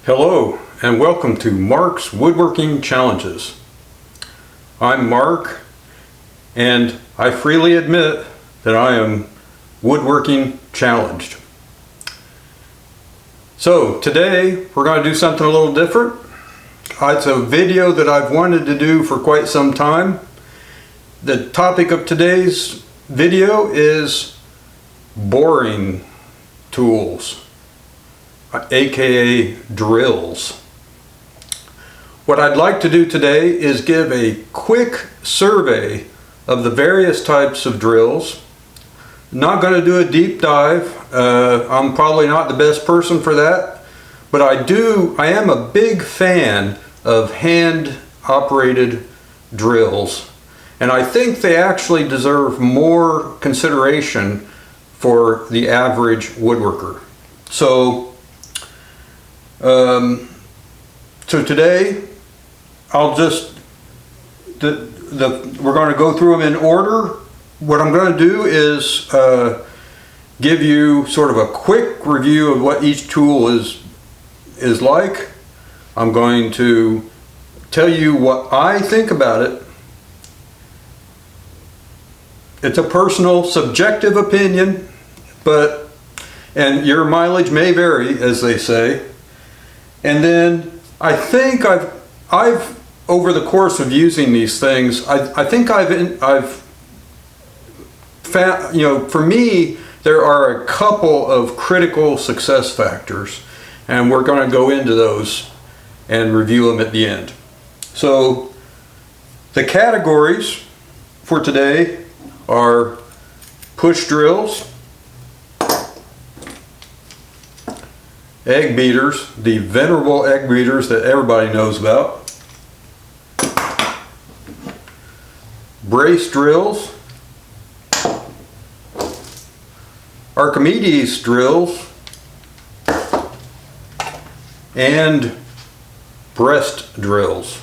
Hello and welcome to Mark's Woodworking Challenges. I'm Mark and I freely admit that I am woodworking challenged. So today we're going to do something a little different. It's a video that I've wanted to do for quite some time. The topic of today's video is boring tools, aka drills. What I'd like to do today is give a quick survey of the various types of drills. Not going to do a deep dive. I'm probably not the best person for that, but I am a big fan of hand operated drills, and I think they actually deserve more consideration for the average woodworker. So today I'll just we're going to go through them in order. What I'm going to do is give you sort of a quick review of what each tool is like. I'm going to tell you what I think about it. It's a personal, subjective opinion, and your mileage may vary, as they say. And then I think I've over the course of using these things, I think I've found, for me, there are a couple of critical success factors, and we're going to go into those and review them at the end. So the categories for today are push drills, egg beaters, the venerable egg beaters that everybody knows about, brace drills, Archimedes drills, and breast drills.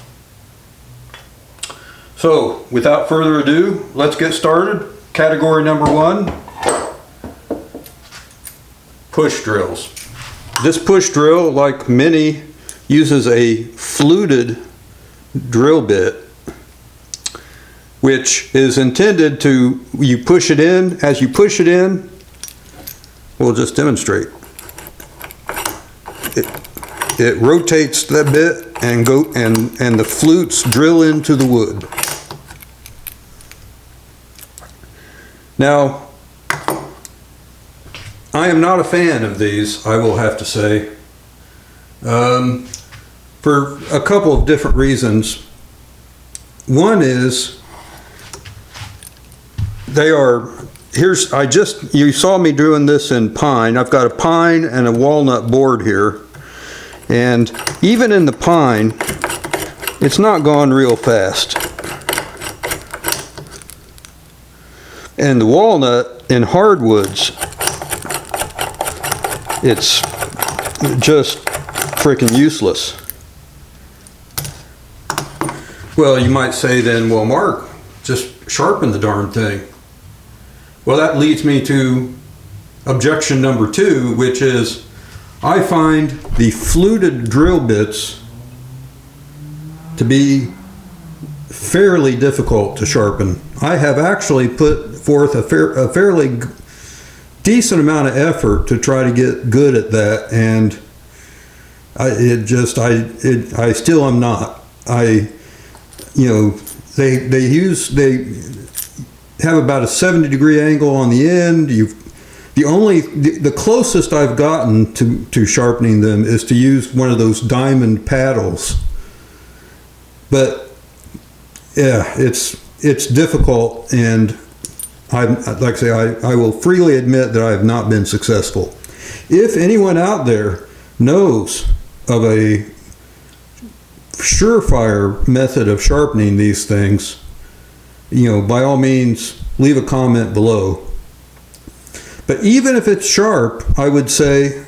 So without further ado, let's get started. Category number one, push drills. This push drill, like many, uses a fluted drill bit, which is intended to, you push it in. As you push it in, we'll just demonstrate. It rotates that bit and the flutes drill into the wood. Now, I am not a fan of these, I will have to say, for a couple of different reasons. One is you saw me doing this in pine. I've got a pine and a walnut board here, and even in the pine, it's not going real fast. And the walnut in hardwoods, it's just freaking useless. Well, you might say then, well, Mark, just sharpen the darn thing. Well, that leads me to objection number two, which is I find the fluted drill bits to be fairly difficult to sharpen. I have actually put forth a fairly decent amount of effort to try to get good at that, and I still am not. They have about a 70-degree angle on the end. The closest I've gotten to sharpening them is to use one of those diamond paddles. But yeah, it's difficult, and like I say, I will freely admit that I have not been successful. If anyone out there knows of a surefire method of sharpening these things, by all means, leave a comment below. But even if it's sharp, I would say,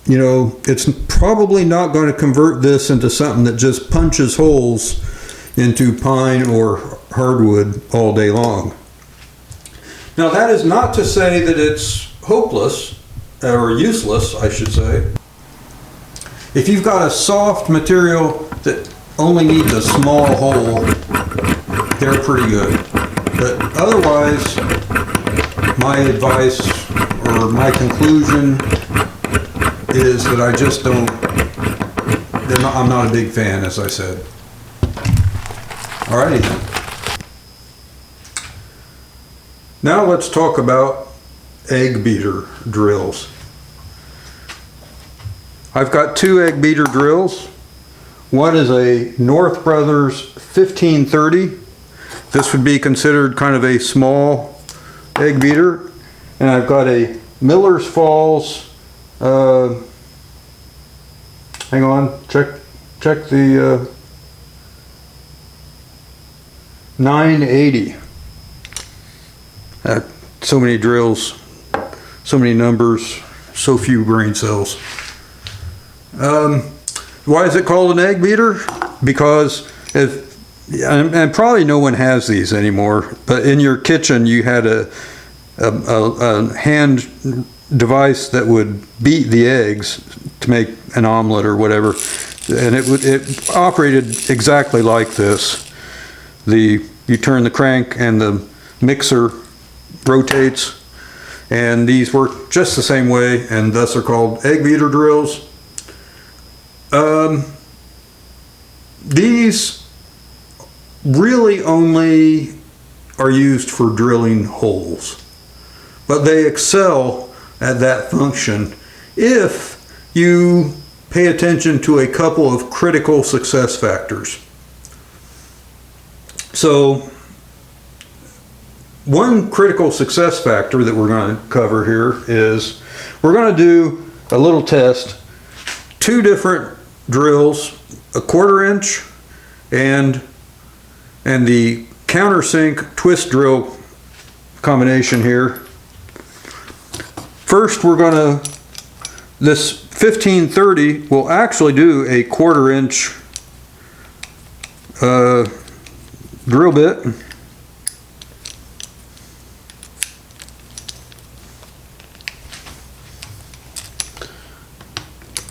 it's probably not going to convert this into something that just punches holes into pine or hardwood all day long. Now, that is not to say that it's hopeless, or useless, I should say. If you've got a soft material that only needs a small hole, they're pretty good. But otherwise, my advice or my conclusion is that I just don't, I'm not a big fan, as I said. Alrighty then. Now let's talk about egg beater drills. I've got two egg beater drills. One is a North Brothers 1530. This would be considered kind of a small egg beater. And I've got a Miller's Falls, hang on, check the 980. So many drills, so many numbers, so few brain cells. Why is it called an egg beater? Because and probably no one has these anymore, but in your kitchen you had a hand device that would beat the eggs to make an omelet or whatever, and it operated exactly like this. You turn the crank and the mixer rotates, and these work just the same way, and thus are called egg beater drills. These really only are used for drilling holes, but they excel at that function if you pay attention to a couple of critical success factors. So one critical success factor that we're going to cover here is we're going to do a little test. Two different drills, a 1/4 inch and the countersink twist drill combination here. First we're going to, this 1530 will actually do a 1/4 inch drill bit.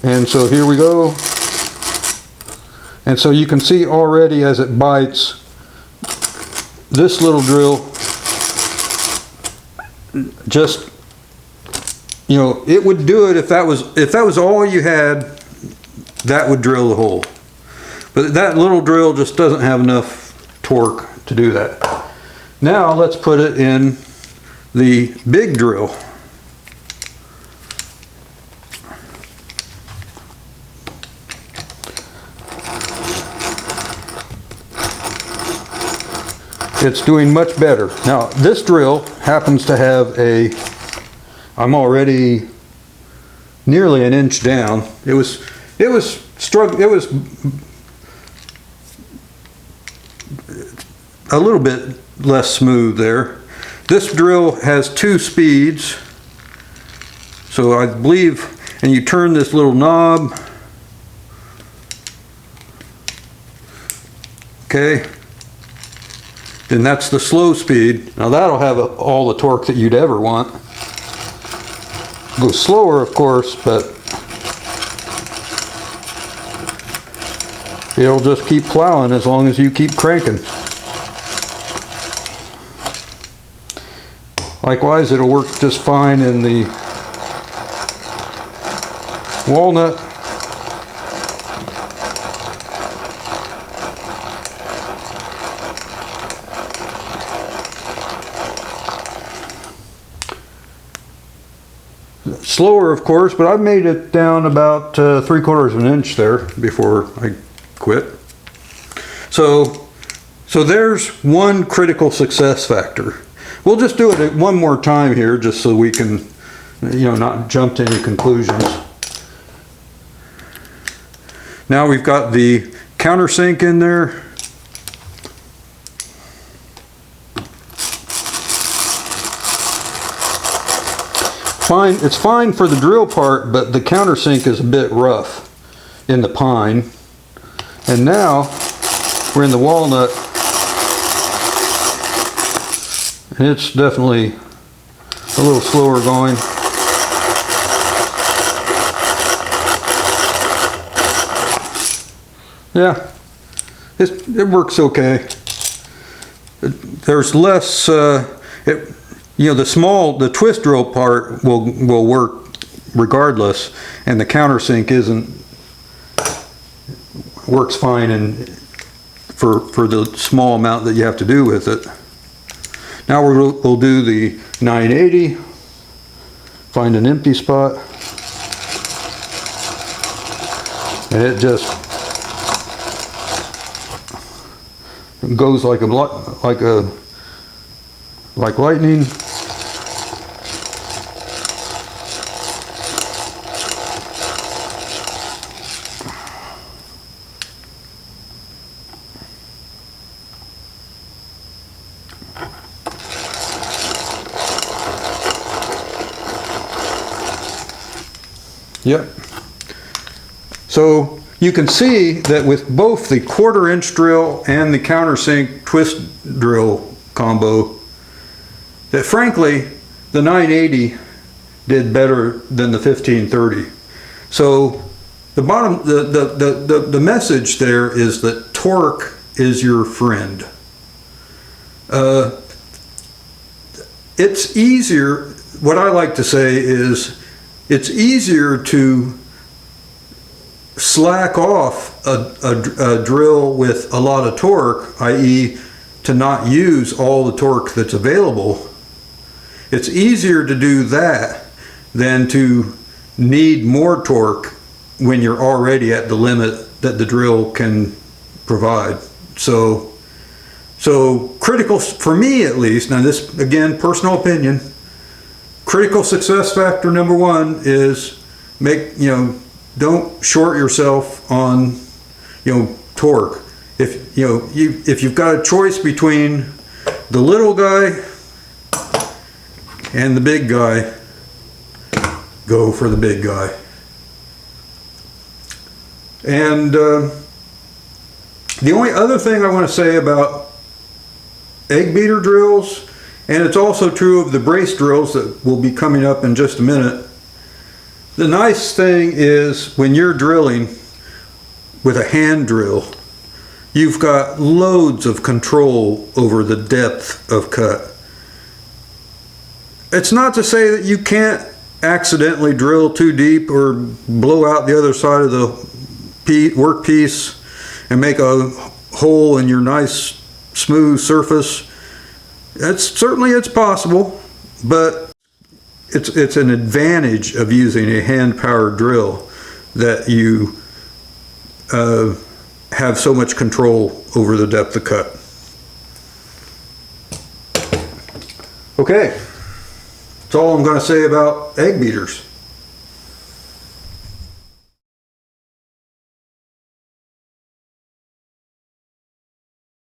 And so here we go. And so you can see already as it bites, this little drill just, you know, it would do it if that was all you had, that would drill the hole. But that little drill just doesn't have enough torque to do that. Now let's put it in the big drill. It's doing much better. Now this drill happens to have I'm already nearly an inch down. It was a little bit less smooth there. This drill has 2 speeds. So I believe, and you turn this little knob. Okay. And that's the slow speed. Now that'll have all the torque that you'd ever want. Go slower, of course, but it'll just keep plowing as long as you keep cranking. Likewise, it'll work just fine in the walnut. Slower, of course, but I made it down about 3/4 of an inch there before I quit. So there's one critical success factor. We'll just do it one more time here, just so we can, you know, not jump to any conclusions. Now we've got the countersink in there. Fine, it's fine for the drill part, but the countersink is a bit rough in the pine. And now we're in the walnut, and it's definitely a little slower going. Yeah, it works okay. There's less, you know, the twist drill part will work regardless, and the countersink works fine and for the small amount that you have to do with it. Now we'll do the 980. Find an empty spot, and it just goes like lightning. Yep. So you can see that with both the 1/4 inch drill and the countersink twist drill combo, that frankly the 980 did better than the 1530. So the message there is that torque is your friend. It's easier, what I like to say is, it's easier to slack off a drill with a lot of torque, i.e. to not use all the torque that's available. It's easier to do that than to need more torque when you're already at the limit that the drill can provide. So critical, for me at least, now this again, personal opinion, critical success factor number 1 is don't short yourself on, torque. If you've got a choice between the little guy and the big guy, go for the big guy. And the only other thing I want to say about egg beater drills, and it's also true of the brace drills that will be coming up in just a minute. The nice thing is when you're drilling with a hand drill, you've got loads of control over the depth of cut. It's not to say that you can't accidentally drill too deep or blow out the other side of the workpiece and make a hole in your nice smooth surface. It's possible, but it's an advantage of using a hand-powered drill that you have so much control over the depth of cut. Okay, that's all I'm going to say about egg beaters.